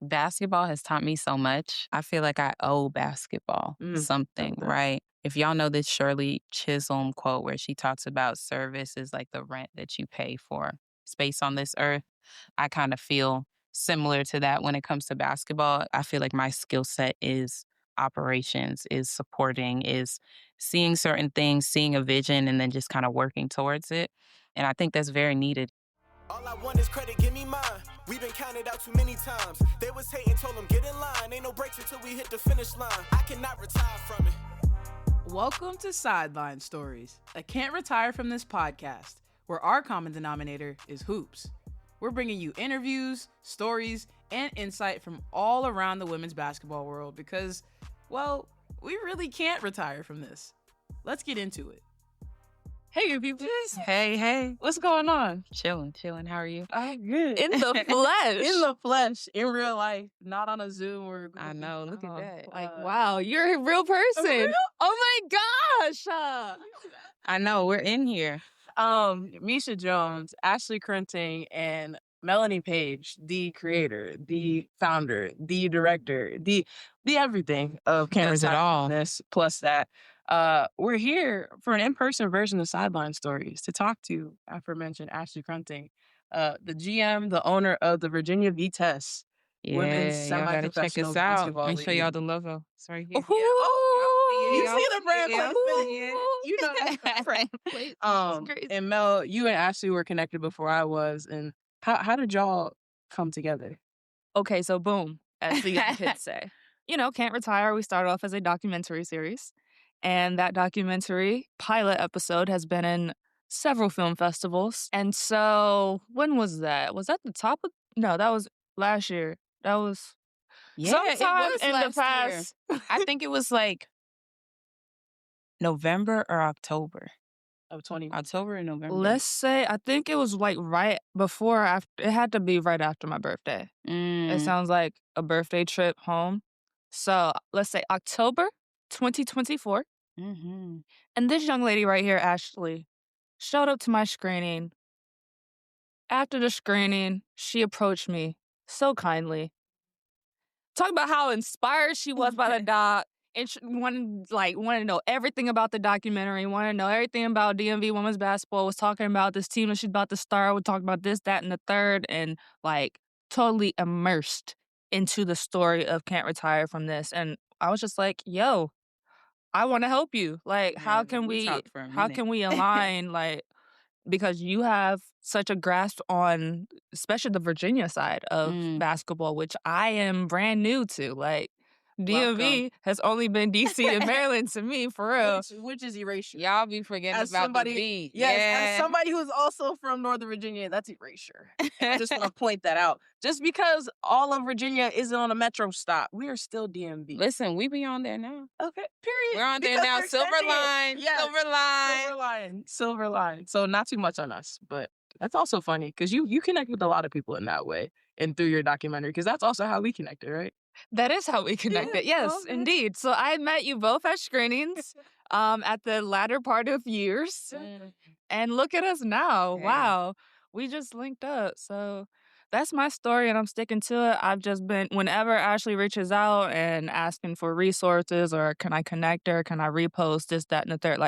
Basketball has taught me so much. I feel like I owe basketball something, right? If y'all know this Shirley Chisholm quote where she talks about service is like the rent that you pay for space on this earth, I kind of feel similar to that when it comes to basketball. I feel like my skill set is operations, is supporting, is seeing certain things, seeing a vision, and then just kind of working towards it. And I think that's very needed. All I want is credit, give me mine. We've been counted out too many times. They was hating, told them get in line. Ain't no breaks until we hit the finish line. I cannot retire from it. Welcome to Sideline Stories, a can't retire from this podcast, where our common denominator is hoops. We're bringing you interviews, stories, and insight from all around the women's basketball world because, well, we really can't retire from this. Let's get into it. Hey, you people. Hey. What's going on? Chilling. How are you? I'm good. In the flesh. In the flesh, in real life, not on a Zoom or I know, look at that. Like, wow, you're a real person. Real? Oh my gosh. I know, we're in here. Misha Jones, Ashley Koranteng, and Melanie Page, the creator, the founder, the director, the everything of Can't Does it Retire all. From This, plus that. We're here for an in-person version of Sideline Stories to talk to aforementioned Ashley Koranteng, the GM, the owner of the Virginia Vitesse women's Y'all gotta check semi-professional us out. basketball Let me show league. y'all the logo. It's right here. You Yeah. see the brand Yeah. placement? You know that's right. And Mel, you and Ashley were connected before I was, and how did y'all come together? Okay, so boom, as the young kids say. Can't Retire, we started off as a documentary series. And that documentary pilot episode has been in several film festivals. And so when was that? Was that the top of... No, that was last year. That was sometime in the past. I think it was like November or October. Of 20. October and November. Let's say, I think it was like right before, after. It had to be right after my birthday. It sounds like a birthday trip home. So let's say October 2024. Mm-hmm. And this young lady right here, Ashley, showed up to my screening. After the screening, she approached me so kindly. Talk about how inspired she was by the doc. And she wanted to know everything about the documentary, wanted to know everything about DMV women's basketball, was talking about this team that she's about to start, would talk about this, that, and the third, and totally immersed into the story of Can't Retire From This. And I was just like, yo, I want to help you. How can we align? Because you have such a grasp on, especially the Virginia side of basketball, which I am brand new to. DMV has only been DC and Maryland to me, for real. Which is erasure. Y'all be forgetting As about somebody, the beat. yes, as somebody who's also from Northern Virginia, that's erasure. I just want to point that out. Just because all of Virginia isn't on a metro stop, we are still DMV. Listen, we be on there now. Okay, period. We're on there Because now. we're Silver extending it. line. Yes, Silver line. Silver line. So not too much on us, but that's also funny because you connect with a lot of people in that way and through your documentary, because that's also how we connected, right? That is how we connected. Yes, okay. indeed. So I met you both at screenings at the latter part of years. And look at us now. Yeah. Wow. We just linked up. So that's my story, and I'm sticking to it. I've just been, whenever Ashley reaches out and asking for resources or can I connect her, can I repost this, that, and the third,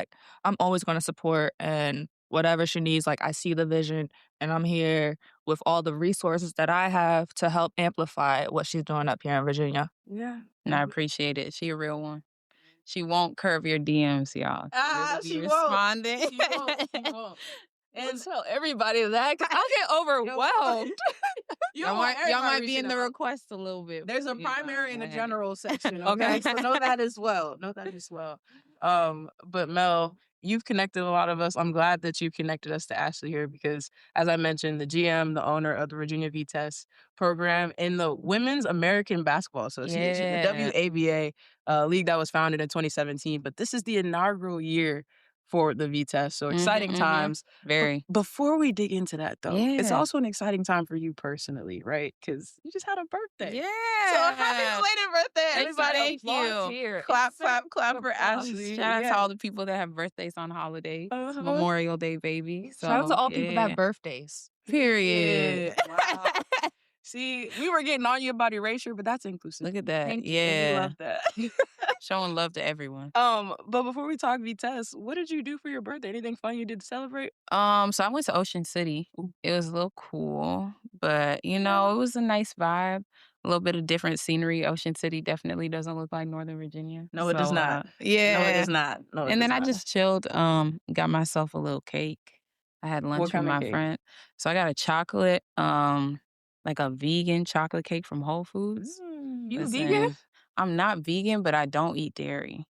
I'm always going to support, and whatever she needs, I see the vision, and I'm here with all the resources that I have to help amplify what she's doing up here in Virginia. Yeah. And I appreciate it. She a real one. She won't curve your DMs, y'all. She responding. She won't. And tell everybody that, 'cause I'll get overwhelmed. Y'all might be in the request a little bit. There's a primary and a general section. Okay. Okay. So know that as well. But Mel, you've connected a lot of us. I'm glad that you connected us to Ashley here because, as I mentioned, the GM, the owner of the Virginia Vitesse program in the Women's American Basketball Association, the WABA league that was founded in 2017. But this is the inaugural year for the Vitesse. So exciting times. Very. Before we dig into that, though, it's Yeah. also an exciting time for you personally, right? Because you just had a birthday. Yeah. So happy belated birthday, everybody. Thank you. Here. Clap for Ashley. Shout out to all the people that have birthdays on holidays. Uh-huh. Memorial Day, baby. So, Shout out to all people that have birthdays. Period. Yeah. Wow. See, we were getting on you about erasure, but that's inclusive. Look at that. Thank you. And we love that. Showing love to everyone. But before we talk Vitesse, what did you do for your birthday? Anything fun you did to celebrate? So I went to Ocean City. It was a little cool, but it was a nice vibe. A little bit of different scenery. Ocean City definitely doesn't look like Northern Virginia. No, it does not. Yeah. No, it does not. No, it And does then I not. just chilled, got myself a little cake. I had lunch What with kind of my cake? friend. So I got a chocolate, like a vegan chocolate cake from Whole Foods. You Listen, vegan? I'm not vegan, but I don't eat dairy.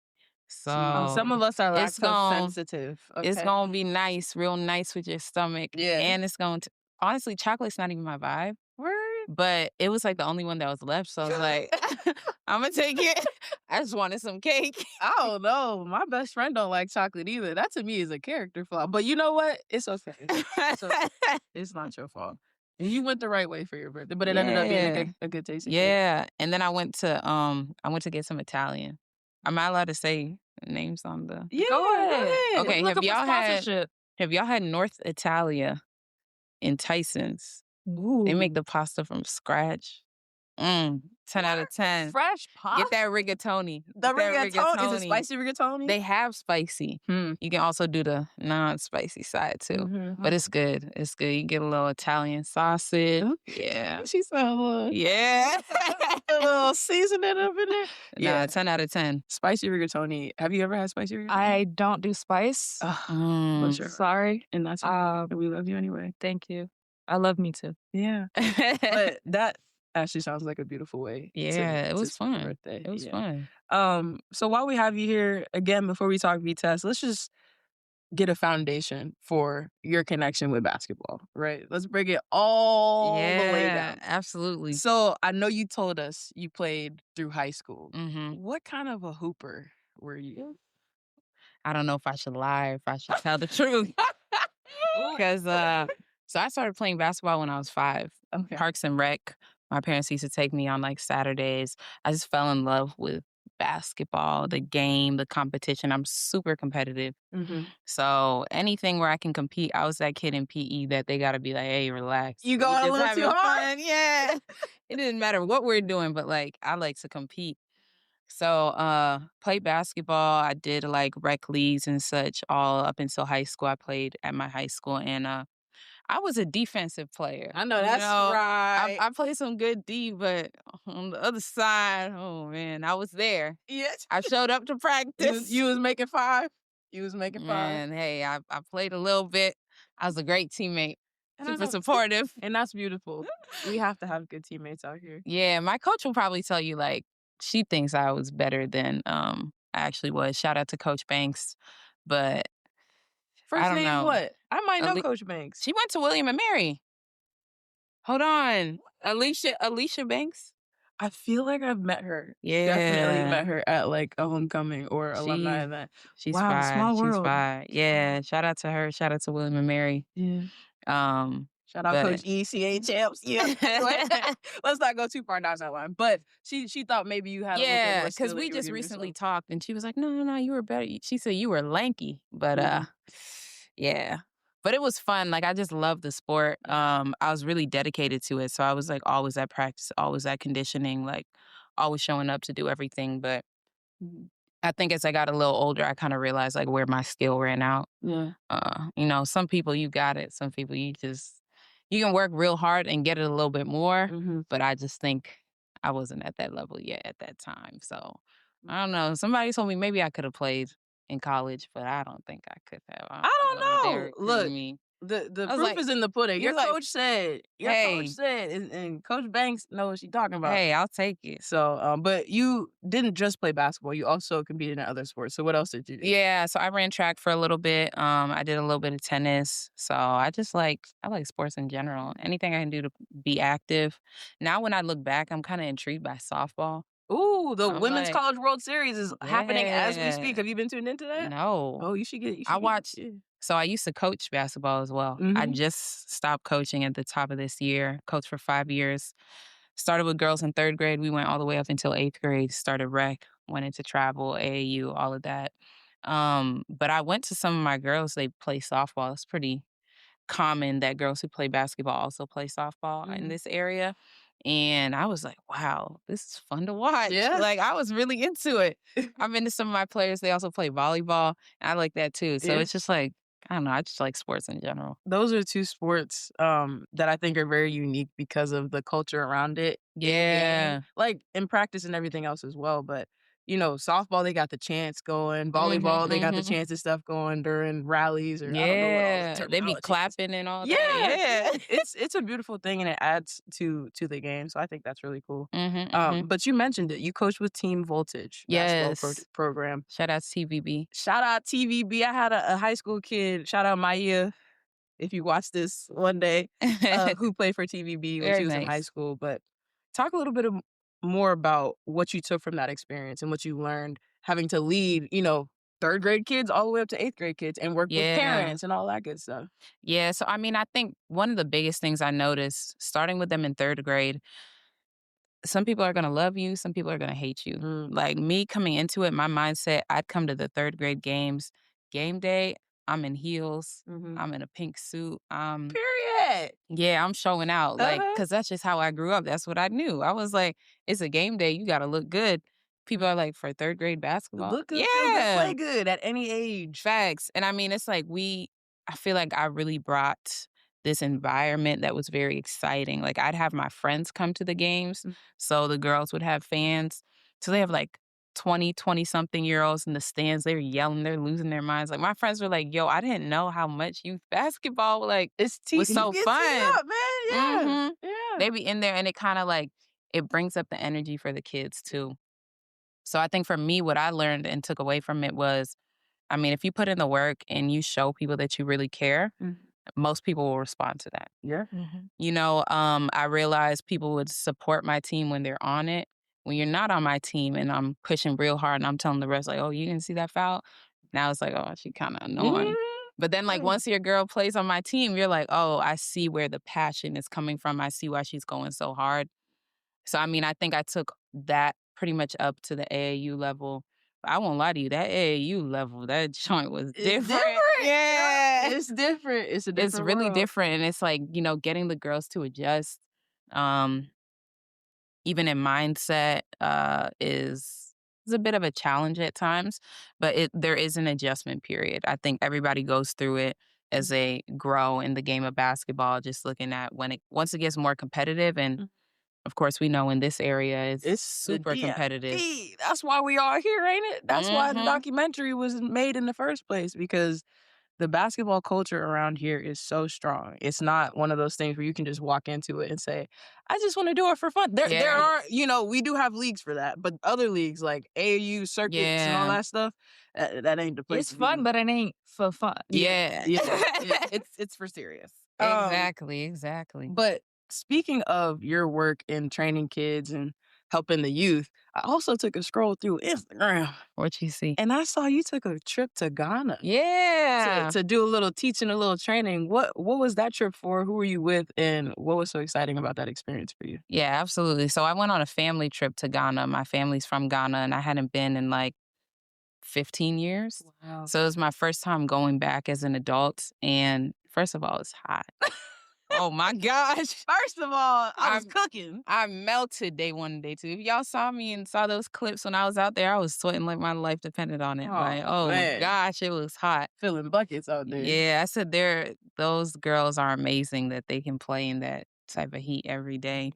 So Some of us are it's lactose gon- sensitive. it's Okay. gonna be nice, real nice with your stomach. Yeah. And it's going to honestly, chocolate's not even my vibe. Word. But it was like the only one that was left. So I was like, I'm gonna take it. I just wanted some cake. I don't know. My best friend don't like chocolate either. That to me is a character flaw. But you know what? It's okay. It's not your fault. You went the right way for your birthday, but it ended up being a good tasting cake. Yeah. And then I went to get some Italian. Am I allowed to say names on the Yeah, Go ahead. Okay, Looking for sponsorship. have y'all had North Italia in Tyson's? Ooh. They make the pasta from scratch. 10 out of 10. Fresh pasta. Get that rigatoni. The Get that rigatoni. Is it spicy rigatoni? They have spicy. You can also do the non-spicy side too. But it's good. It's good. You get a little Italian sausage. Yeah. She said a little, Yeah. a little seasoning up in there. Yeah, 10 out of 10. Spicy rigatoni. Have you ever had spicy rigatoni? I don't do spice. For sure. Sorry. And that's okay. We love you anyway. Thank you. I love me too. Yeah. But that actually sounds like a beautiful way. Yeah, it was spend your fun. birthday. It was fun. So while we have you here, again, before we talk Vitesse, let's just get a foundation for your connection with basketball, right? Let's break it all the way down. Absolutely. So I know you told us you played through high school. Mm-hmm. What kind of a hooper were you? I don't know if I should lie or if I should tell the truth. Because so I started playing basketball when I was 5. Okay. Parks and Rec. My parents used to take me on like Saturdays. I just fell in love with basketball, the game, the competition. I'm super competitive. So anything where I can compete, I was that kid in PE that they got to be like, hey, relax. You going a little too hard? Yeah. It didn't matter what we're doing, but like I like to compete. So played basketball. I did like rec leagues and such all up until high school. I played at my high school and I was a defensive player. I know that's right. I played some good D, but on the other side, oh man, I was there. Yes. I showed up to practice. You was making 5? You was making 5? Man, hey, I played a little bit. I was a great teammate. Super supportive. And that's beautiful. We have to have good teammates out here. Yeah, my coach will probably tell you like she thinks I was better than I actually was. Shout out to Coach Banks. But First I don't name know. what? I might know Coach Banks. She went to William and Mary. Hold on. Alicia Banks? I feel like I've met her. Yeah. Definitely met her at like a homecoming or alumni event. She's wow, fine. small world. She's fine. Yeah. Shout out to her. Shout out to William and Mary. Yeah. Shout out but- Coach ECA champs. Yeah. Let's not go too far down that line. But she thought maybe you had a little bit more skill because that we you were just giving recently yourself. talked and she was like, no, you were better. She said you were lanky. But yeah. But it was fun. Like I just loved the sport. I was really dedicated to it. So I was like always at practice, always at conditioning, like always showing up to do everything. But I think as I got a little older, I kind of realized like where my skill ran out. Yeah. Some people you got it. Some people you can work real hard and get it a little bit more. But I just think I wasn't at that level yet at that time. So I don't know. Somebody told me maybe I could have played in college, but I don't think I could have. I don't know. Look, me. the proof like- is in the pudding. Your you're like, coach said, and Coach Banks knows what she's talking about. Hey, I'll take it. So, but you didn't just play basketball. You also competed in other sports. So what else did you do? Yeah, so I ran track for a little bit. I did a little bit of tennis. So I like sports in general. Anything I can do to be active. Now when I look back, I'm kind of intrigued by softball. Ooh, the I'm Women's like- College World Series is happening as we Yeah. speak. Have you been tuned into that? No. Oh, you should get. I watched- So I used to coach basketball as well. I just stopped coaching at the top of this year. Coached for 5 years. Started with girls in 3rd grade. We went all the way up until 8th grade. Started rec. Went into travel, AAU, all of that. But I went to some of my girls. They play softball. It's pretty common that girls who play basketball also play softball in this area. And I was like, wow, this is fun to watch. Yeah. Like, I was really into it. I've been to some of my players. They also play volleyball. And I like that too. So Yeah. it's just like, I don't know. I just like sports in general. Those are two sports that I think are very unique because of the culture around it. Yeah. Like in practice and everything else as well. But, softball, they got the chants going. Volleyball, they got the chants and stuff going during rallies, or I don't know what all the Yeah. They be terminology is. clapping and all Yeah, that. Yeah. it's a beautiful thing, and it adds to the game. So I think that's really cool. Mhm. But you mentioned it. You coach with Team Voltage basketball Yes. program. Shout out to TVB. Shout out TVB. I had a high school kid. Shout out Maya, if you watch this one day, who played for TVB when Very she was in high nice. school. But talk a little bit more about what you took from that experience and what you learned having to lead, third grade kids all the way up to eighth grade kids and work with Yeah. parents and all that good stuff. Yeah. So, I mean, I think one of the biggest things I noticed starting with them in third grade, some people are going to love you, some people are going to hate you. Like me coming into it, my mindset, I'd come to the third grade games. Game day, I'm in heels, I'm in a pink suit. Period. Yeah, I'm showing out. Like, Uh-huh. because that's just how I grew up. That's what I knew. I was like, it's a game day. You got to look good. People are like, for third grade basketball? Look good, feel good, play good at any age. Facts. And I mean, it's like I feel like I really brought this environment that was very exciting. Like, I'd have my friends come to the games. So the girls would have fans. So they have like 20-something-year-olds in the stands. They're yelling, they're losing their minds. Like, my friends were like, yo, I didn't know how much youth basketball, like, was so Gets fun. you up, man. Yeah. Mhm. Yeah. They be in there and it kind of like, it brings up the energy for the kids too. So I think for me, what I learned and took away from it was, I mean, if you put in the work and you show people that you really care, most people will respond to that. Yeah. I realized people would support my team when they're on it. When you're not on my team and I'm pushing real hard and I'm telling the rest, like, oh, you didn't see that foul? Now it's like, oh, she kind of annoying. But then, like, once your girl plays on my team, you're like, oh, I see where the passion is coming from. I see why she's going so hard. So, I mean, I think I took that pretty much up to the AAU level. I won't lie to you, that AAU level, that joint was different. Yeah. It's different. It's a different It's really world. different. And it's like, getting the girls to adjust, even in mindset, is a bit of a challenge at times, but there is an adjustment period. I think everybody goes through it as they grow in the game of basketball, just looking at once it gets more competitive. And of course, we know in this area it's super competitive. That's why we are here, ain't it? That's why the Mhm. documentary was made in the first place, because the basketball culture around here is so strong. It's not one of those things where you can just walk into it and say, I just want to do it for fun. There Yeah. are, we do have leagues for that, but other leagues like AAU circuits and all Yeah. that stuff, that ain't the place It's to be. fun, but it ain't for fun. Yeah. Yeah. It's for serious. Exactly. But speaking of your work in training kids and helping the youth, I also took a scroll through Instagram What you see? and I saw you took a trip to Ghana Yeah. to do a little teaching, a little training. What was that trip for? Who were you with? And what was so exciting about that experience for you? Yeah, absolutely. So I went on a family trip to Ghana. My family's from Ghana and I hadn't been in like 15 years. Wow. So it was my first time going back as an adult. And first of all, it's hot. Oh my gosh. First of all, I was cooking. I melted day one and day two. If y'all saw me and saw those clips when I was out there, I was sweating like my life depended on it. Oh, my man. gosh, it was hot. Filling buckets out there. Yeah, I said those girls are amazing that they can play in that type of heat every day.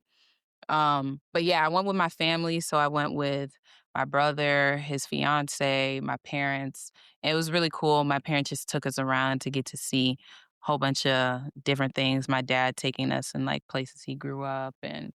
But yeah, I went with my family. So I went with my brother, his fiance, my parents. And it was really cool. My parents just took us around to get to see a whole bunch of different things. My dad taking us in like places he grew up and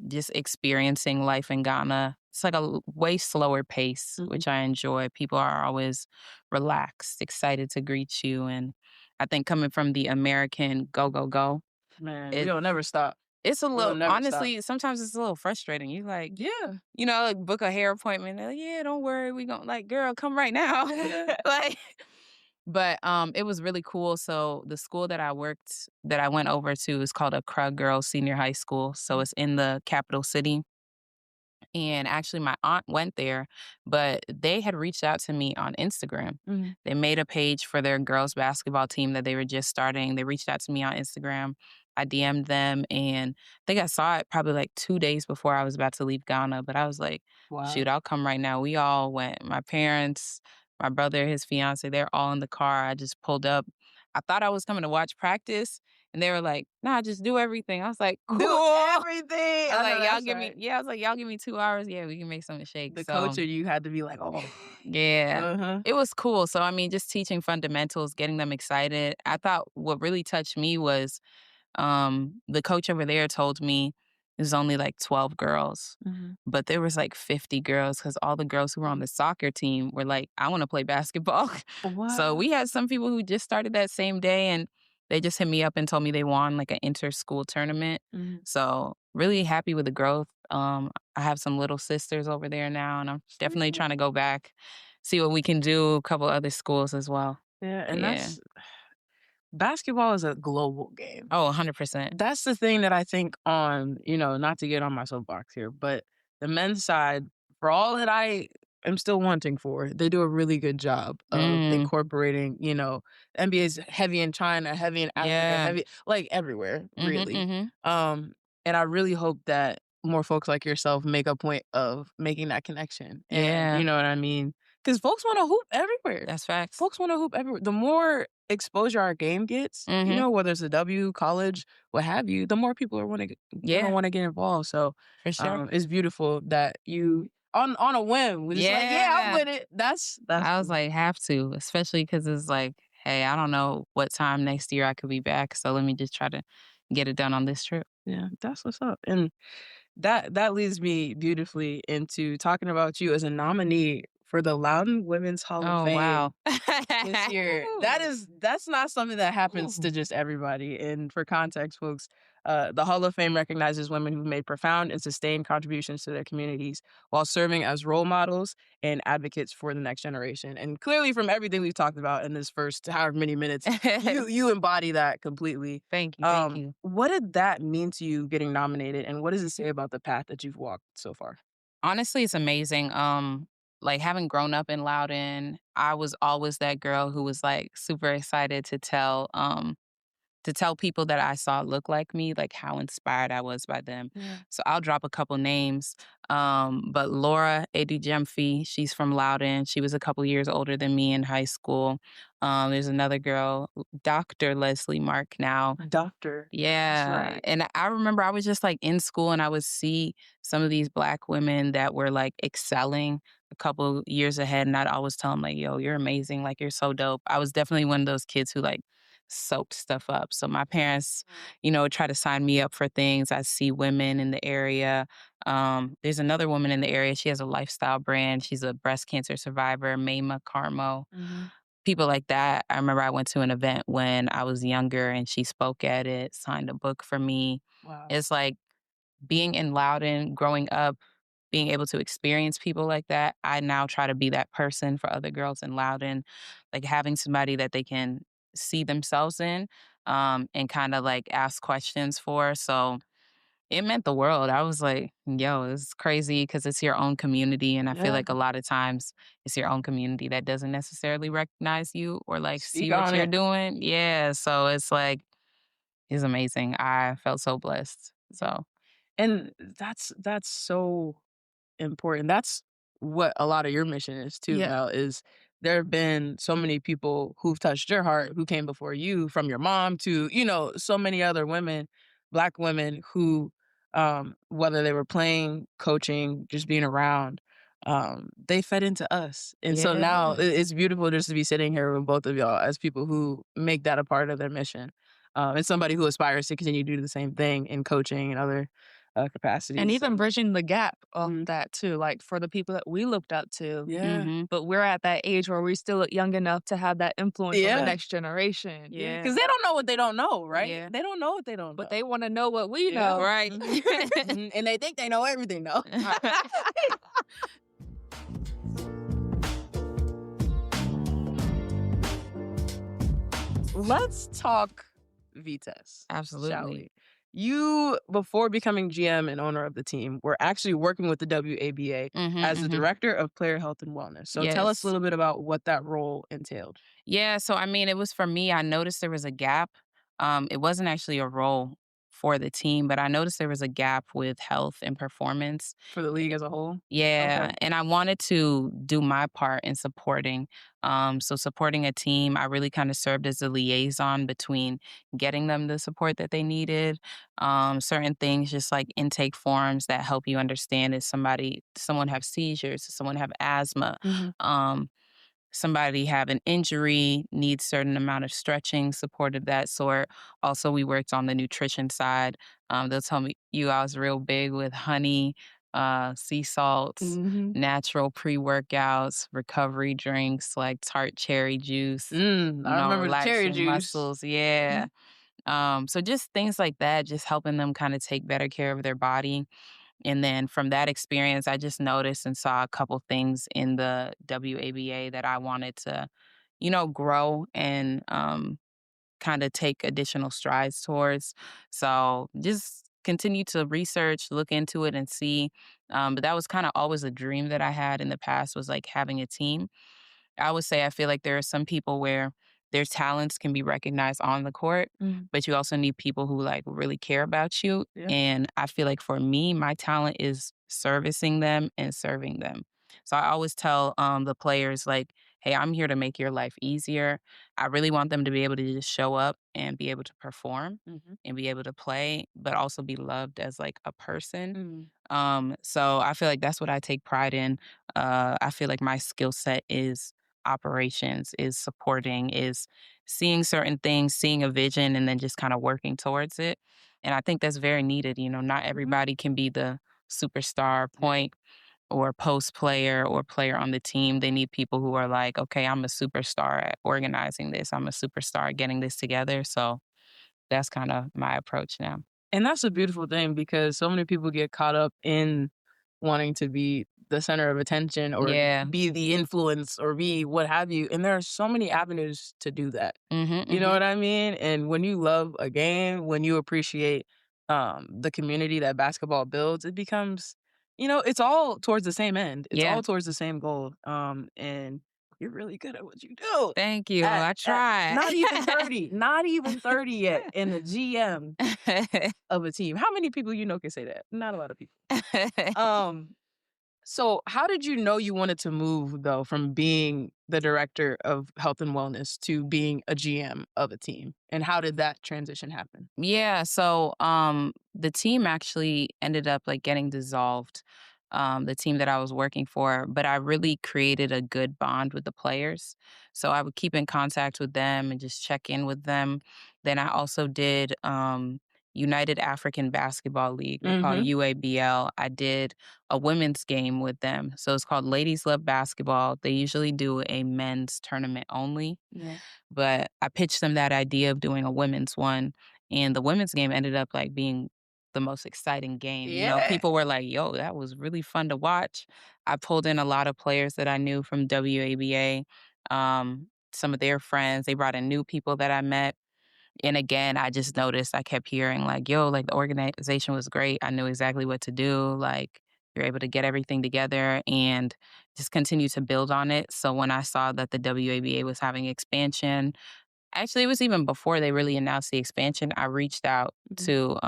just experiencing life in Ghana. It's like a way slower pace, which I enjoy. People are always relaxed, excited to greet you. And I think coming from the American go, go, go, Man, we don't never stop. it's a We'll little, never honestly, sometimes it's a little frustrating. You like, Yeah. like book a hair appointment. They're like, yeah, don't worry. We gonna like, girl, come right now. Like, but it was really cool. So the school that I went over to is called Accra Girls Senior High School. So it's in the capital city. And actually, my aunt went there, but they had reached out to me on Instagram. They made a page for their girls basketball team that they were just starting. They reached out to me on Instagram. I DM'd them, and I think I saw it probably like 2 days before I was about to leave Ghana, but I was like, "Shoot, Wow. I'll come right now." We all went. My parents, my brother, his fiance, they're all in the car. I just pulled up. I thought I was coming to watch practice, and they were like, "Nah, just do everything." I was like, "Cool." Do everything. I was I know like, "Y'all that's give me," right. yeah, I was like, "Y'all give me 2 hours. Yeah, we can make something shake." The So, culture, you had to be like, oh, yeah, uh-huh. it was cool. So, I mean, just teaching fundamentals, getting them excited. I thought what really touched me was the coach over there told me there's only like 12 girls, Mhm. but there was like 50 girls because all the girls who were on the soccer team were like, I want to play basketball. So Wow. we had some people who just started that same day and they just hit me up and told me they won like an inter-school tournament. Mhm. So really happy with the growth. I have some little sisters over there now, and I'm definitely Sweet. trying to go back, see what we can do, a couple other schools as well. Yeah, and Yeah. that's basketball is a global game. Oh, 100%. That's the thing that I think on, not to get on my soapbox here, but the men's side, for all that I am still wanting for, they do a really good job of Mm, incorporating, NBA is heavy in China, heavy in Africa, yeah. heavy like everywhere, Mhm, really. mhm. And I really hope that more folks like yourself make a point of making that connection. And you Yeah, know what I mean? Because folks want to hoop everywhere. that's facts. Folks want to hoop everywhere. The more exposure our game gets, Mhm. whether it's a W, college, what have you, the more people are gonna Yeah, want to get involved. So for sure. it's beautiful that you on a whim was just like, yeah, I'm Yeah. with it. That's I was cool. like, have to, especially because it's like, hey, I don't know what time next year I could be back, so let me just try to get it done on this trip. Yeah, that's what's up. And that leads me beautifully into talking about you as a nominee for the Loudon Women's Hall of Oh, wow. Fame this year. That's not something that happens to just everybody. And for context, folks, the Hall of Fame recognizes women who've made profound and sustained contributions to their communities while serving as role models and advocates for the next generation. And clearly, from everything we've talked about in this first however many minutes, you embody that completely. Thank you, thank you. What did that mean to you getting nominated, and what does it say about the path that you've walked so far? Honestly, it's amazing. Like having grown up in Loudon, I was always that girl who was like super excited to tell people that I saw look like me, like how inspired I was by them. Yeah. So I'll drop a couple names. But Laura Edujemfi, she's from Loudon. She was a couple years older than me in high school. There's another girl, Dr. Leslie Mark now. Doctor. That's Yeah. right. And I remember I was just like in school and I would see some of these Black women that were like excelling a couple years ahead. And I'd always tell them, like, yo, you're amazing. Like, you're so dope. I was definitely one of those kids who like soaked stuff up. So my parents, try to sign me up for things. I see women in the area. There's another woman in the area. She has a lifestyle brand. She's a breast cancer survivor, Mayma Carmo. Mhm. People like that. I remember I went to an event when I was younger and she spoke at it, signed a book for me. Wow. It's like being in Loudon, growing up, being able to experience people like that. I now try to be that person for other girls in Loudon, like having somebody that they can see themselves in and kind of like ask questions for. So it meant the world. I was like, yo, it's crazy because it's your own community. And I feel Yeah. like a lot of times it's your own community that doesn't necessarily recognize you or like see Speak what on you're it. doing. Yeah. So it's like, it's amazing. I felt so blessed. Yeah. So, And that's so important. That's what a lot of your mission is too, Yeah. Mel, is there have been so many people who've touched your heart who came before you, from your mom to, so many other women, Black women who, whether they were playing, coaching, just being around, they fed into us. And so now yeah. it's beautiful just to be sitting here with both of y'all as people who make that a part of their mission. And somebody who aspires to continue to do the same thing in coaching and other And capacities. even So, bridging the gap of mhm. that too, like for the people that we looked up to. Yeah. Hmm. But we're at that age where we're still young enough to have that influence on the Yeah. next generation. Yeah. Yeah. Because they don't know what they don't know, right? Yeah. They don't know what they don't know. But they want to know what we Yeah. know. Right. Mhm. Mhm. And they think they know everything, though. Let's talk Vitesse, shall Absolutely. we? You, before becoming GM and owner of the team, were actually working with the WABA Hmm. as the Hmm. director of player health and wellness. So tell us a Yes. little bit about what that role entailed. Yeah. So, I mean, it was for me, I noticed there was a gap. It wasn't actually a role. for the team, but I noticed there was a gap with health and performance. For the league as a whole? Yeah, Okay. and I wanted to do my part in supporting. So supporting a team, I really kind of served as a liaison between getting them the support that they needed. Certain things, just like intake forms that help you understand if someone have seizures, someone have asthma. Mhm. Um, Somebody have an injury, needs certain amount of stretching, support of that sort. Also, we worked on the nutrition side. They'll tell me you I was real big with honey, sea salts, Mhm. natural pre-workouts, recovery drinks like tart cherry juice, I remember the cherry relaxing juice. muscles. Yeah. Mhm. So just things like that, just helping them kind of take better care of their body. And then from that experience, I just noticed and saw a couple things in the WABA that I wanted to, grow and kind of take additional strides towards. So just continue to research, look into it, and see. But that was kind of always a dream that I had in the past, was like having a team. I would say I feel like there are some people where their talents can be recognized on the court, Mhm. but you also need people who like really care about you. Yeah. And I feel like for me, my talent is servicing them and serving them. So I always tell the players like, "Hey, I'm here to make your life easier." I really want them to be able to just show up and be able to perform Mhm. and be able to play, but also be loved as like a person. Mhm. So I feel like that's what I take pride in. I feel like my skill set is operations, is supporting, is seeing certain things, seeing a vision, and then just kind of working towards it. And I think that's very needed. Not Mhm. everybody can be the superstar Yeah. point or post player or player on the team. They need people who are like, okay, I'm a superstar at organizing this. I'm a superstar at getting this together. So that's kind of my approach now. And that's a beautiful thing because so many people get caught up in wanting to be the center of attention or Yeah. be the influence or be what have you. And there are so many avenues to do that. Hmm. You know Hmm. what I mean? And when you love a game, when you appreciate the community that basketball builds, it becomes, it's all towards the same end. It's Yeah. all towards the same goal. And you're really good at what you do. Thank you. At, I at try. not even 30 yet, and the GM of a team. How many people can say that? Not a lot of people. Um, so how did you know you wanted to move though from being the director of health and wellness to being a GM of a team? And how did that transition happen? Yeah, so the team actually ended up like getting dissolved. The team that I was working for, but I really created a good bond with the players. So I would keep in contact with them and just check in with them. Then I also did United African Basketball League. They're called Mhm. UABL. I did a women's game with them. So it's called Ladies Love Basketball. They usually do a men's tournament only, Yeah. but I pitched them that idea of doing a women's one, and the women's game ended up like being the most exciting game. Yeah. People were like, "Yo, that was really fun to watch." I pulled in a lot of players that I knew from WABA, some of their friends. They brought in new people that I met. And again, I just noticed I kept hearing like, "Yo, like the organization was great. I knew exactly what to do. Like you're able to get everything together and just continue to build on it." So when I saw that the WABA was having expansion, actually, it was even before they really announced the expansion. I reached out Mhm. to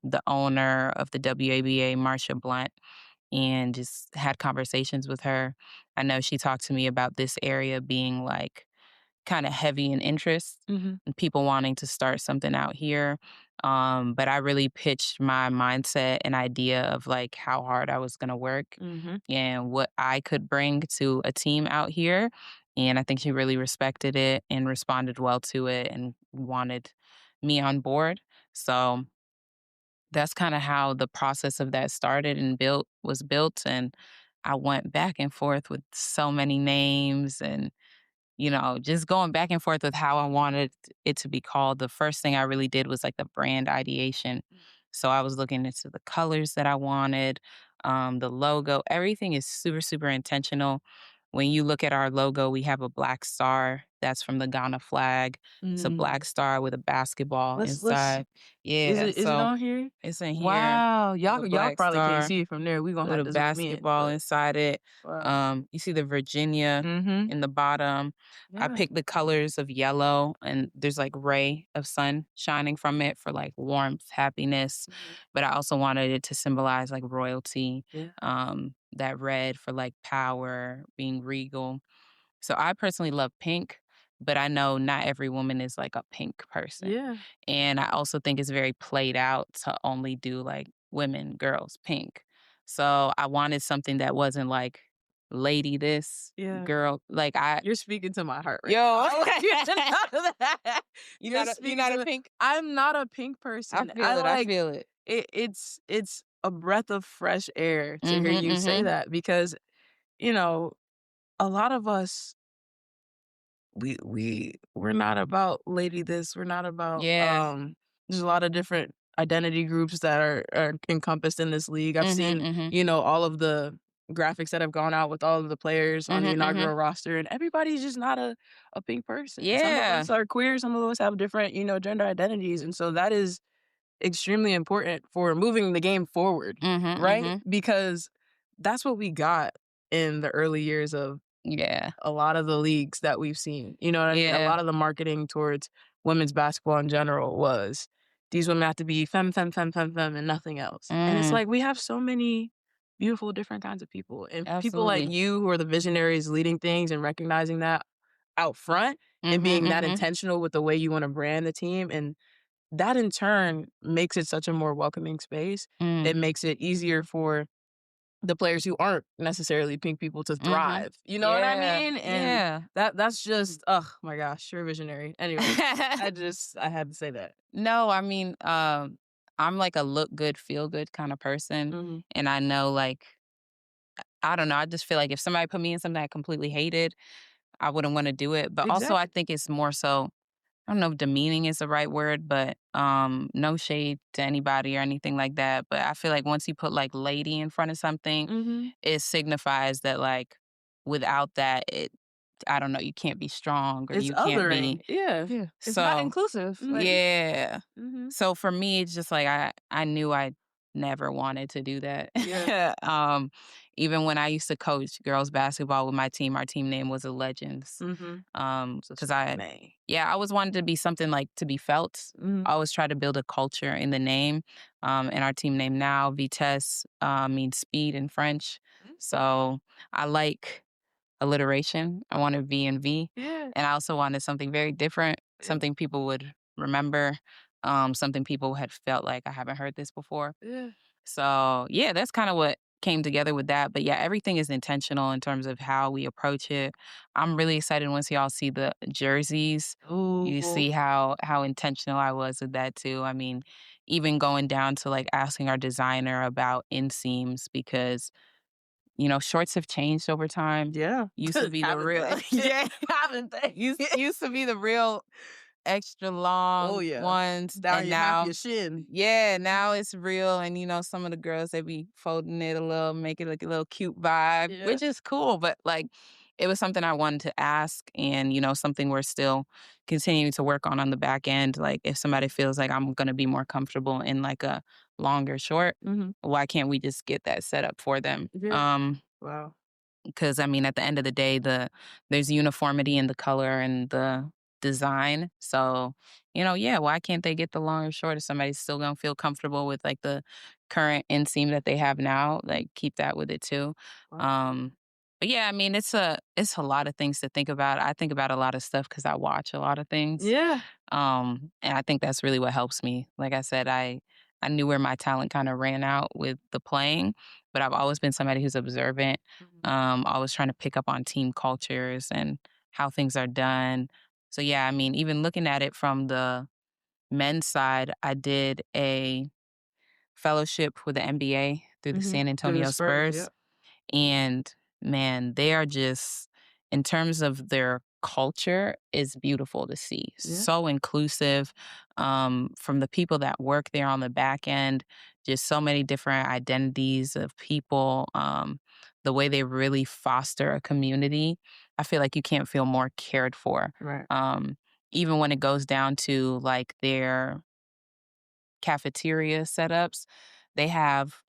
the owner of the WABA, Marsha Blunt, and just had conversations with her. I know she talked to me about this area being like kind of heavy in interest Mhm. and people wanting to start something out here. But I really pitched my mindset and idea of like how hard I was going to work Mhm. and what I could bring to a team out here. And I think she really respected it and responded well to it and wanted me on board. So that's kind of how the process of that started and built. And I went back and forth with so many names and just going back and forth with how I wanted it to be called. The first thing I really did was like the brand ideation. So I was looking into the colors that I wanted, the logo. Everything is super, super intentional. When you look at our logo, we have a black star That's from the Ghana flag. It's a black star with a basketball Let's inside. Yeah, is it so on here? it's in here Wow, with a y'all black probably can't star see it from there. We gonna with have a to zoom in, basketball but inside it. wow. You see the Virginia Mhm. in the bottom. I Yeah. picked the colors of yellow, and there's like ray of sun shining from it for like warmth, happiness. Mhm. But I also wanted it to symbolize like royalty. Yeah. That red for like power, being regal. So I personally love pink, but I know not every woman is like a pink person. Yeah. And I also think it's very played out to only do like women, girls, pink. So I wanted something that wasn't like lady this, Yeah. girl. Like I You're speaking to my heart right yo, now. I want you to know that. you Speaking not to a me. pink? I'm not a pink I person. feel it. I feel it. It's a breath of fresh air to hear Mm-hmm. you say Mm-hmm. that because, you know, a lot of us we're not about lady this, we're not about Yeah. there's a lot of different identity groups that are encompassed in this league. I've Mm-hmm. seen, Mm-hmm. all of the graphics that have gone out with all of the players on the Mm-hmm. Mm-hmm. inaugural roster, and everybody's just not a pink person. Some of Yeah. us are queer, some of us have different, gender identities, and so that is extremely important for moving the game forward, Mm-hmm. right? Mm-hmm. Because that's what we got in the early years of Yeah. a lot of the leagues that we've seen. You know what I mean? A Yeah. lot of the marketing towards women's basketball in general was these women have to be femme, femme, femme, femme, femme, and nothing else. And it's Mm, like we have so many beautiful different kinds of people. And people like absolutely. you who are the visionaries leading things and recognizing that out front and Mm-hmm. being that Mm-hmm. intentional with the way you want to brand the team. And that in turn makes it such a more welcoming space. Mm. It makes it easier for the players who aren't necessarily pink people to Mhm. thrive. You know what I Yeah. mean? And Yeah. that's just, oh my gosh, you're a visionary. Anyway, I had to say that. No, I mean, I'm like a look good, feel good kind of person. Mhm. And I know, like, I don't know. I just feel like if somebody put me in something I completely hated, I wouldn't want to do it. But also, I Exactly. think it's more so, I don't know if demeaning is the right word, but no shade to anybody or anything like that. But I feel like once you put like lady in front of something, Mhm. it signifies that like without that, I don't know, you can't be strong or It's you can't othering. be. Yeah. Yeah. It's not So inclusive. Like, Mhm. yeah. Mhm. So for me, it's just like I knew I never wanted to do that. Yeah. Even when I used to coach girls basketball with my team, our team name was the Legends. Mhm. So Because strong name. I always wanted to be something like to be felt. Mhm. I always try to build a culture in the name. And our team name now, Vitesse, means speed in French. So I like alliteration. I wanted V and V. Yeah. And I also wanted something very different, Yeah. something people would remember, something people had felt like I haven't heard this before. Yeah. So yeah, that's kind of what came together with that. But yeah, everything is intentional in terms of how we approach it. I'm really excited once y'all see the jerseys. You Ooh. see how intentional I was with that too. I mean, even going down to like asking our designer about inseams because shorts have changed over time. Yeah. Used to be the Haven't real they? yeah. Haven't they? Used to be the real extra Oh long yeah. ones, Down and your half now your shin. now it's real, and some of the girls they be folding it a little, make it like a little cute vibe, Yeah. which is cool. But like, it was something I wanted to ask, and something we're still continuing to work on the back end. Like, if somebody feels like I'm gonna be more comfortable in like a longer short, Mhm. why can't we just get that set up for them? Yeah. Wow. Because I mean, at the end of the day, there's uniformity in the color and the design. So, yeah, why can't they get the long or short if somebody's still gonna feel comfortable with like the current inseam that they have now? Like, keep that with it too. Wow. Um, but yeah, I mean, it's a lot of things to think about. I think about a lot of stuff because I watch a lot of things. Yeah. And I think that's really what helps me. Like I said, I knew where my talent kind of ran out with the playing, but I've always been somebody who's observant, Mhm. always trying to pick up on team cultures and how things are done. So yeah, I mean, even looking at it from the men's side, I did a fellowship with the NBA through the Mhm. San Through the Antonio Spurs, yeah. Spurs. And man, they are just, in terms of their culture, is beautiful to see. Yeah. So inclusive, from the people that work there on the back end, just so many different identities of people, the way they really foster a community. I feel like you can't feel more cared for. Right. Even when it goes down to like their cafeteria setups, they have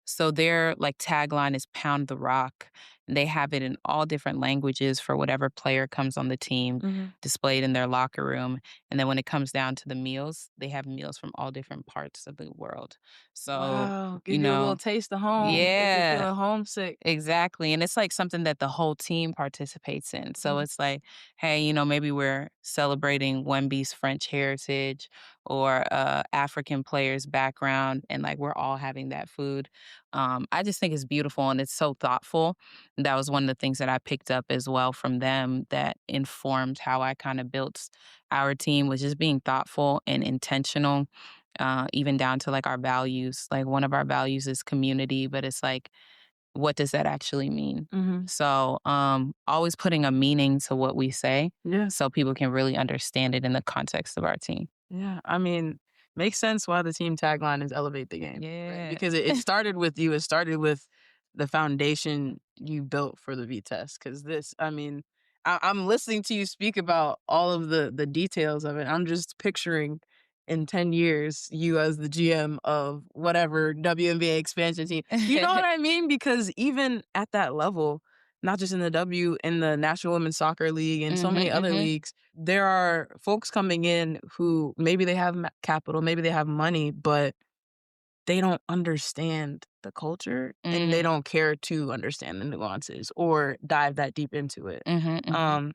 so their like tagline is "Pound the Rock." And they have it in all different languages for whatever player comes on the team, Mhm. displayed in their locker room. And then when it comes down to the meals, they have meals from all different parts of the world. So, Wow, you give you a little know, taste of home if you're yeah. feeling homesick. Exactly, and it's, like, something that the whole team participates in, so Mhm. it's like, hey, maybe we're celebrating Wemby's French heritage or African player's background, and, like, we're all having that food. I just think it's beautiful, and it's so thoughtful. That was one of the things that I picked up as well from them that informed how I kinda built our team, was just being thoughtful and intentional, even down to, like, our values. Like, one of our values is community, but it's like, what does that actually mean? Mhm. So, always putting a meaning to what we say Yeah. so people can really understand it in the context of our team. Yeah, I mean, makes sense why the team tagline is "Elevate the game," right? Yeah. Because it started with you. It started with the foundation you built for the Vitesse. Because this, I mean, I'm listening to you speak about all of the details of it. I'm just picturing in 10 years you as the GM of whatever WNBA expansion team. You know what I mean? Because even at that level, not just in in the National Women's Soccer League and so Mhm, many other mhm, leagues, there are folks coming in who maybe they have capital, maybe they have money, but they don't understand the culture and they mm, don't care to understand the nuances or dive that deep into it. mhm, mhm. Um,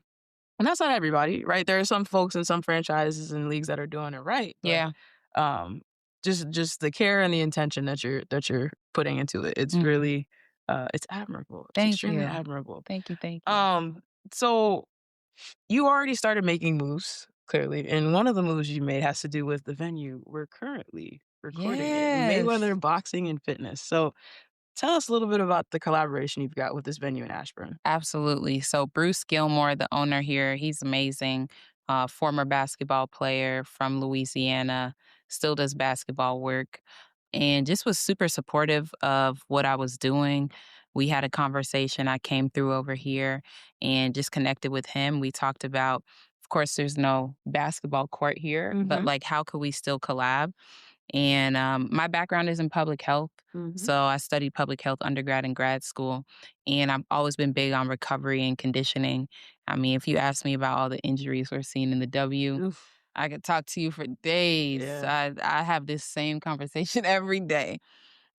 and that's not everybody, right? There are some folks in some franchises and leagues that are doing it right, but Yeah. um, just the care and the intention that you're putting into it, it's Mhm. really it's admirable. It's Thank extremely you. admirable. Thank you, thank you. Um, so you already started making moves, clearly, and one of the moves you made has to do with the venue we're currently recording in, Yes. Mayweather Boxing and Fitness. So tell us a little bit about the collaboration you've got with this venue in Ashburn. Absolutely. So Bruce Gilmore, the owner here, he's amazing. Former basketball player from Louisiana, still does basketball work, and just was super supportive of what I was doing. We had a conversation. I came through over here and just connected with him. We talked about, of course, there's no basketball court here, but Mhm, like, how could we still collab? And my background is in public health. mhm. So I studied public health undergrad and grad school. And I've always been big on recovery and conditioning. I mean, if you ask me about all the injuries we're seeing in the W, Oof, I could talk to you for days. yeah. I have this same conversation every day.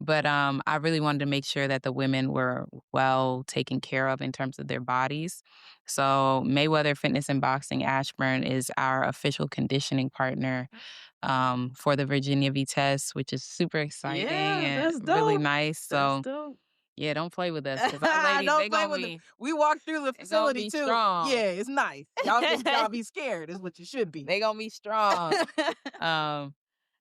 But I really wanted to make sure that the women were well taken care of in terms of their bodies. So Mayweather Fitness and Boxing Ashburn is our official conditioning partner for the Virginia Vitesse, which is super exciting Yeah, and that's really dope. nice. That's So dope. yeah, don't play with us because our ladies, Don't play with them. We walked through the they gonna facility be too. Yeah, strong. it's nice. Y'all be scared is what you should be. They gonna be strong. Um,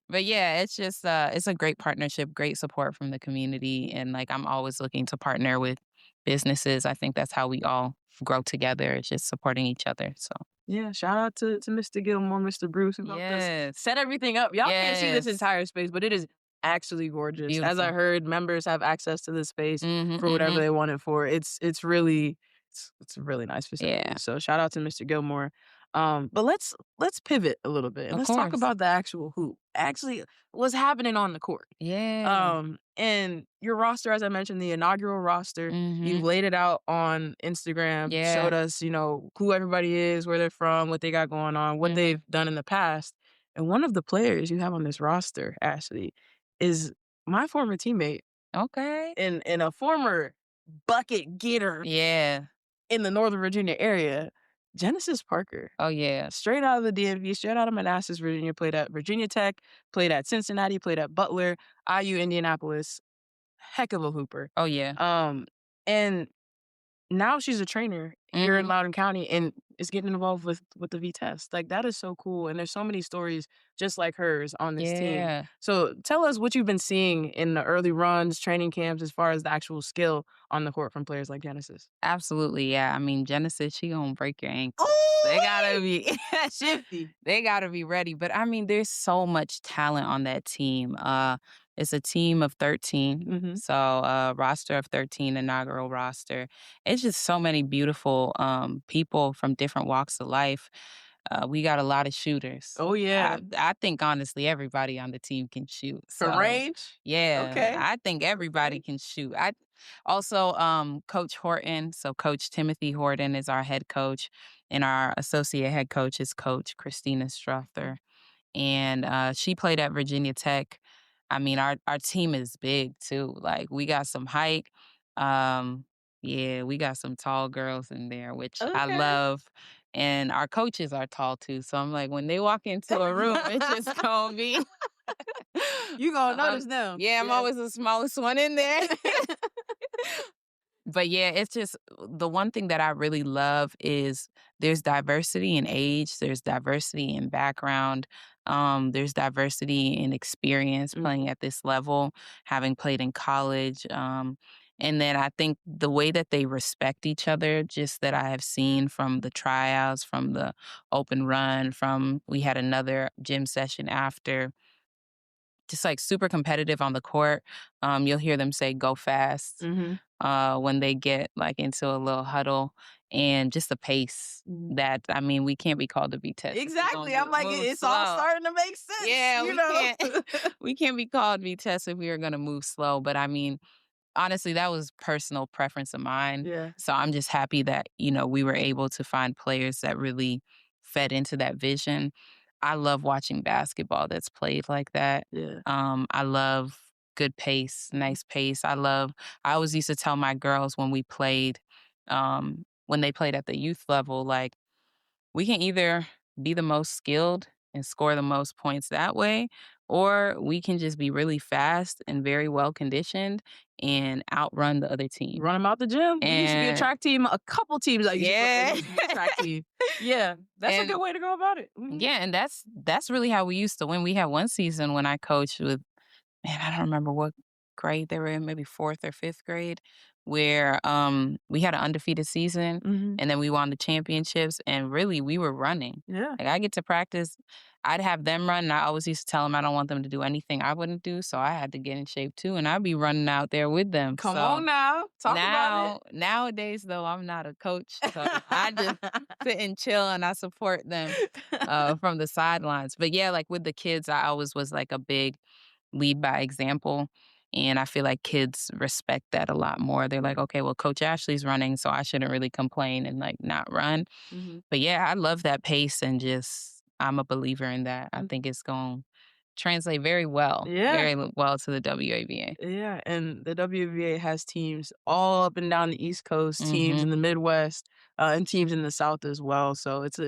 But yeah, it's just it's a great partnership, great support from the community, and like I'm always looking to partner with businesses. I think that's how we all grow together. It's just supporting each other. So Yeah, shout out to Mr. Gilmore, Mr. Bruce, who helped us yes, set everything up. Y'all can't see this yes, entire space, but it is actually gorgeous. As I beautiful. heard, members have access to this space Hmm, for whatever hmm. they want it for. It's really it's a really nice facility. Yeah, So shout out to Mr. Gilmore. But let's pivot a little bit and of let's talk course. about the actual hoop. Actually, what's happening on the court. Yeah. And your roster, as I mentioned, the inaugural roster, you've Hmm. laid it out on Instagram, Yeah. showed us, who everybody is, where they're from, what they got going on, what Hmm. they've done in the past. And one of the players you have on this roster, Ashley, is my former teammate Okay. and a former bucket getter Yeah. in the Northern Virginia area, Genesis Parker. Oh yeah. Straight out of the DMV, straight out of Manassas, Virginia, played at Virginia Tech, played at Cincinnati, played at Butler, IU, Indianapolis. Heck of a hooper. Oh yeah. And now she's a trainer here in Hmm. Loudoun County and is getting involved with the Vitesse. Like that is so cool. And there's so many stories just like hers on this team. Yeah. So tell us what you've been seeing in the early runs, training camps, as far as the actual skill on the court from players like Genesis. Absolutely. Yeah. I mean, Genesis, she gonna break your ankles. They gotta Oh, be shifty. they gotta be ready. But I mean, there's so much talent on that team. It's a team of 13. Mhm. So a roster of 13, inaugural roster. It's just so many beautiful people from different walks of life. We got a lot of shooters. Oh, yeah. I think honestly everybody on the team can shoot. For So range? yeah, Okay. I think everybody can shoot. I also Coach Horton. So Coach Timothy Horton is our head coach, and our associate head coach is Coach Christina Strother. And she played at Virginia Tech. I mean, our team is big too. Like we got some height. Um, yeah, we got some tall girls in there, which I Okay. love. And our coaches are tall too. So I'm like, when they walk into a room, it's just gonna be You gonna notice them. yeah, I'm always the smallest one in there. But yeah, it's just the one thing that I really love is there's diversity in age, there's diversity in background, there's diversity in experience playing at this level, having played in college. And then I think the way that they respect each other, just that I have seen from the tryouts, from the open run, from we had another gym session after, just like super competitive on the court. You'll hear them say go fast Mhm. when they get like into a little huddle, and just the pace Mhm. that, I mean, we can't be called to be tested. Exactly. I'm like, it's all starting to make sense, Yeah, you we know? can't we can't be called to be tested if we are gonna move slow. But I mean, honestly, that was personal preference of mine. Yeah. So I'm just happy that, we were able to find players that really fed into that vision. I love watching basketball that's played like that. Yeah. I love good pace, nice pace. I always used to tell my girls when they played at the youth level, like, we can either be the most skilled and score the most points that way, or we can just be really fast and very well conditioned and outrun the other team. Run them out the gym. We used to be a And track team, a couple teams I used to play yeah. used to be a track team. Yeah, that's a And good way to go about it. Mhm. yeah, and that's really how we used to win. We had one season when I coached with, man, I don't remember what grade they were in, maybe 4th or 5th grade, where we had an undefeated season, Mhm. and then we won the championships, and really we were running. Yeah. Like I get to practice, I'd have them run, and I always used to tell them I don't want them to do anything I wouldn't do, so I had to get in shape too, and I'd be running out there with them. Come So on now. Talk about it. nowadays though, I'm not a coach, so I just sit and chill and I support them from the sidelines. But yeah, like with the kids, I always was like a big lead by example. And I feel like kids respect that a lot more. They're like, okay, well, Coach Ashley's running, so I shouldn't really complain and like not run. Mhm. But yeah, I love that pace, and just I'm a believer in that. I Mm. think it's going to translate very well, Yeah. well to the WABA. Yeah, and the WNBA has teams all up and down the East Coast, teams in Hmm. the Midwest, and teams in the South as well. So it's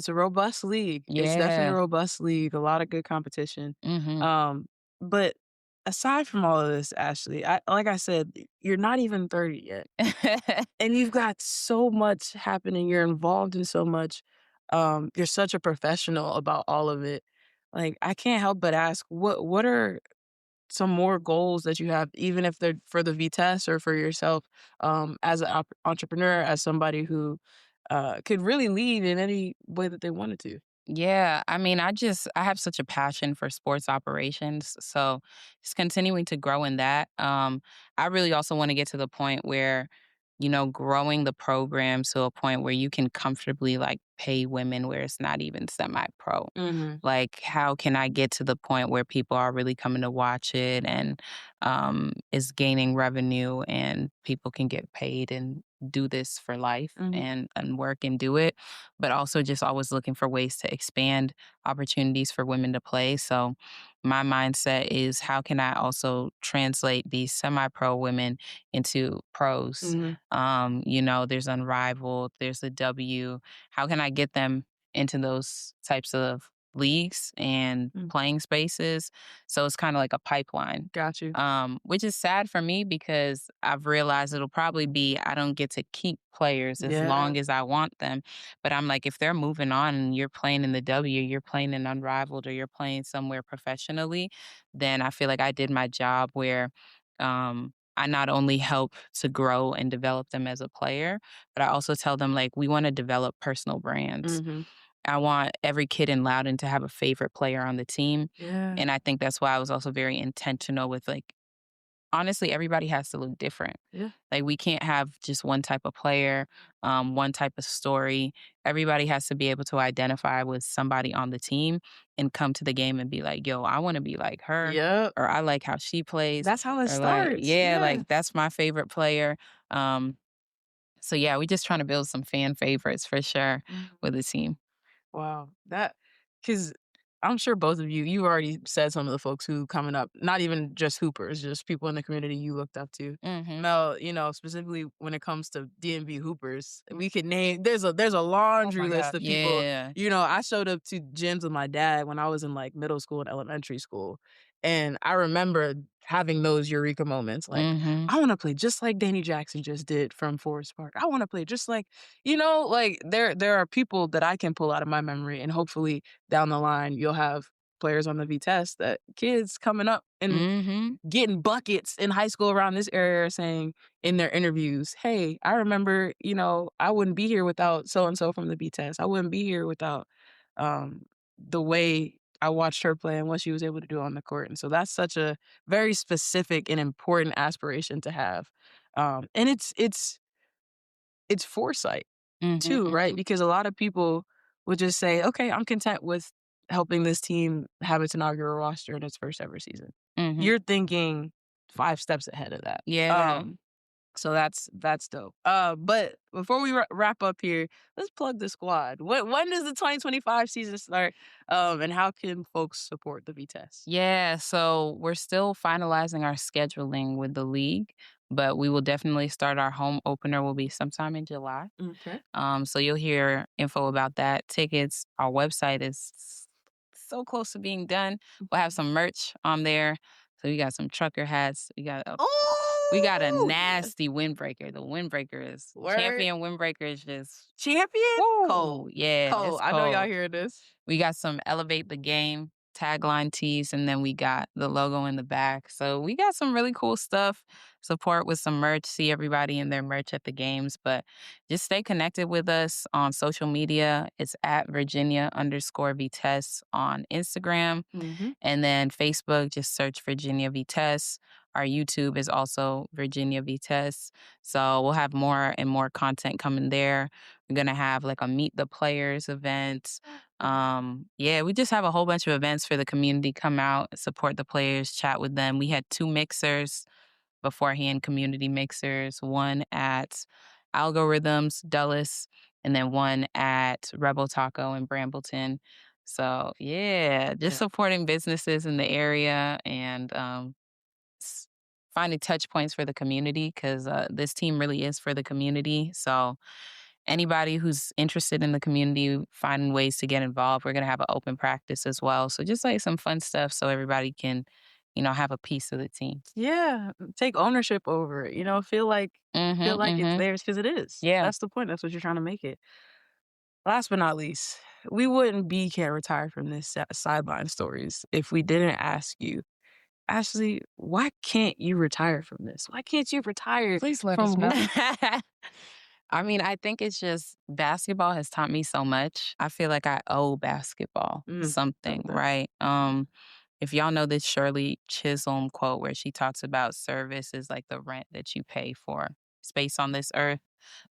a robust league. It's definitely a Yeah. robust league. A lot of good competition. Hmm. But aside from all of this, Ashley, like I said, you're not even 30 yet, and you've got so much happening. You're involved in so much. You're such a professional about all of it. Like I can't help but ask, what are some more goals that you have, even if they're for the Vitesse or for yourself, as an entrepreneur, as somebody who could really lead in any way that they wanted to. Yeah, I mean, I have such a passion for sports operations, so it's continuing to grow in that. I really also want to get to the point where, growing the program to a point where you can comfortably like pay women where it's not even semi-pro. Mhm. Like, how can I get to the point where people are really coming to watch it, and is gaining revenue, and people can get paid and do this for life Mhm. and work and do it, but also just always looking for ways to expand opportunities for women to play. So my mindset is, how can I also translate these semi-pro women into pros? Mhm. There's Unrivaled, there's the W. How can I get them into those types of leagues and Mm. playing spaces? So it's kind of like a pipeline, Got you. which is sad for me because I've realized it'll probably be I don't get to keep players as Yeah. long as I want them. But I'm like, if they're moving on and you're playing in the W, you're playing in Unrivaled, or you're playing somewhere professionally, then I feel like I did my job where I not only help to grow and develop them as a player, but I also tell them, like, we want to develop personal brands. Mhm. I want every kid in Loudon to have a favorite player on the team. Yeah. And I think that's why I was also very intentional with like, honestly, everybody has to look different. Yeah. Like we can't have just one type of player, one type of story. Everybody has to be able to identify with somebody on the team and come to the game and be like, yo, I want to be like her. Yep. Or I like how she plays. That's how it Or like, starts. yeah, like that's my favorite player. So yeah, we just trying to build some fan favorites for sure with the team. Wow. Because I'm sure both of you already said some of the folks who coming up, not even just hoopers, just people in the community you looked up to. Mel, specifically when it comes to DMV hoopers, we could name, there's a laundry list of people. Yeah. I showed up to gyms with my dad when I was in like middle school and elementary school. And I remember having those eureka moments. Like, I want to play just like Danny Jackson just did from Forest Park. I want to play just like, like there are people that I can pull out of my memory, and hopefully down the line you'll have players on the Vitesse that kids coming up and getting buckets in high school around this area saying in their interviews, hey, I remember, I wouldn't be here without so-and-so from the Vitesse. I wouldn't be here without the way I watched her play and what she was able to do on the court. And so that's such a very specific and important aspiration to have. And it's foresight too, right? Because a lot of people would just say, okay, I'm content with helping this team have its inaugural roster in its first ever season. You're thinking 5 steps ahead of that. Yeah. So that's dope. But before we wrap up here, let's plug the squad. When does the 2025 season start? And how can folks support the Vitesse? Yeah, so we're still finalizing our scheduling with the league, but we will definitely start. Our home opener will be sometime in July. Okay. So you'll hear info about that. Tickets, our website is so close to being done. We'll have some merch on there. So we got some trucker hats. We got a nasty windbreaker. The windbreaker is champion. Windbreaker is just champion. Cold. Yeah, cold. it's I know y'all cold. hear this. We got some Elevate the Game tagline tees, and then we got the logo in the back. So we got some really cool stuff. Support with some merch. See everybody in their merch at the games. But just stay connected with us on social media. It's at Virginia_Vitesse on Instagram. And then Facebook, just search Virginia Vitesse. Our YouTube is also Virginia Vitesse. So we'll have more and more content coming there. We're going to have like a Meet the Players event. We just have a whole bunch of events for the community. Come out, support the players, chat with them. We had 2 mixers beforehand, community mixers, one at Algorithms, Dulles, and then one at Rebel Taco in Brambleton. So just supporting businesses in the area and finding touch points for the community, because this team really is for the community. So anybody who's interested in the community, finding ways to get involved, we're going to have an open practice as well. So just like some fun stuff so everybody can, have a piece of the team. Yeah. Take ownership over it. Feel like it's theirs, because it is. Yeah. That's the point. That's what you're trying to make it. Last but not least, we can't retire from this Sideline Stories if we didn't ask you, Ashley, why can't you retire from this? Why can't you retire? Please let us know. I mean, I think it's just basketball has taught me so much. I feel like I owe basketball something, right? If y'all know this Shirley Chisholm quote where she talks about service is like the rent that you pay for space on this earth,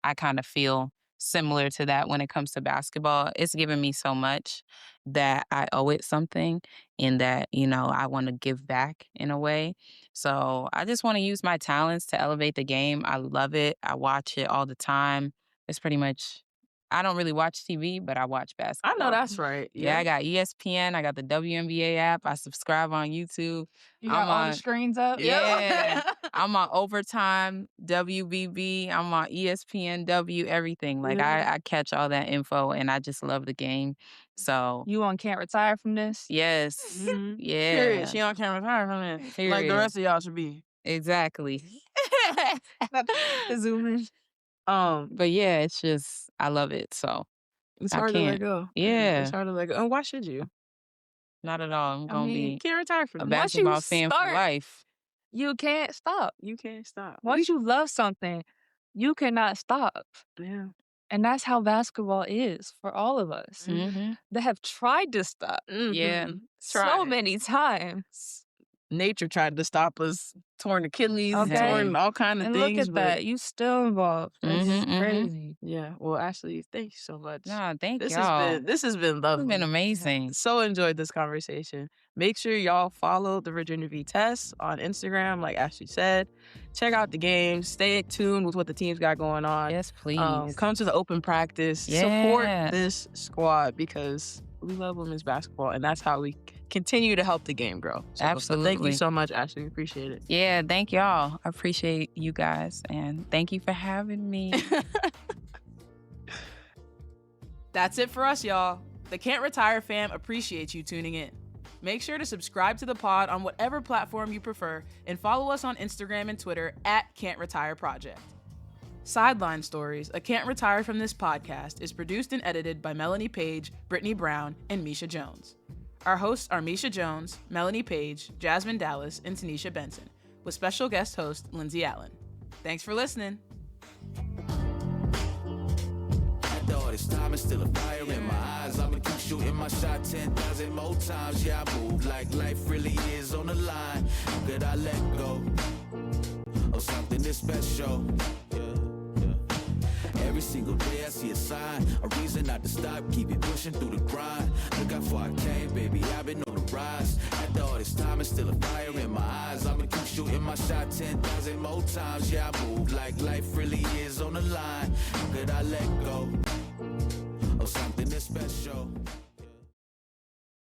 I kind of feel similar to that when it comes to basketball. It's given me so much that I owe it something, and that, I want to give back in a way. So I just want to use my talents to elevate the game. I love it. I watch it all the time. It's pretty much, I don't really watch TV, but I watch basketball. I know that's right. Yeah, I got ESPN. I got the WNBA app. I subscribe on YouTube. You got all the screens up? Yeah. I'm on Overtime, WBB. I'm on ESPNW, everything. Like, I catch all that info, and I just love the game. So. You can't retire from this? Yes. Yeah. Period. She can't retire from it. Period. Like the rest of y'all should be. Exactly. Zoom in. But yeah, it's just, I love it. So. It's hard to let go. Yeah. It's hard to let go. And why should you? Not at all. I'm going to be you can't retire from a it. basketball fan for life. You can't stop. You can't stop. Once you love something, you cannot stop. Yeah. And that's how basketball is for all of us. Mm-hmm. They have tried to stop Yeah. so many times. Nature tried to stop us, torn Achilles, Okay. torn all kind of And things. look at that. You still involved. That's crazy. Yeah. Well, Ashley, thank you so much. No, thank This y'all. this has been lovely. It's been amazing. So enjoyed this conversation. Make sure y'all follow the Virginia Vitesse on Instagram, like Ashley said. Check out the games. Stay tuned with what the teams got going on. Yes, please. Come to the open practice. Support this squad because we love women's basketball, and that's how we continue to help the game grow. So Absolutely. Thank you so much, Ashley. Appreciate it. Yeah, thank y'all. I appreciate you guys, and thank you for having me. That's it for us, y'all. The Can't Retire fam appreciates you tuning in. Make sure to subscribe to the pod on whatever platform you prefer and follow us on Instagram and Twitter at Can't Retire Project. Sideline Stories, A Can't Retire from This podcast, is produced and edited by Melanie Page, Brittany Brown, and Misha Jones. Our hosts are Misha Jones, Melanie Page, Jasmine Dallas, and Tanisha Benson, with special guest host Lindsay Allen. Thanks for listening. All this time is still a fire in my eyes. I'ma keep shooting my shot 10,000 more times. Yeah, I move like life really is on the line. How could I let go of something this special? Every single day I see a sign, a reason not to stop, keep it pushing through the grind. Look how far I came, baby, I've been on the rise. After all this time, it's still a fire in my eyes. I'ma keep shooting my shot 10,000 more times. Yeah, I move like life really is on the line. How could I let go of something this special?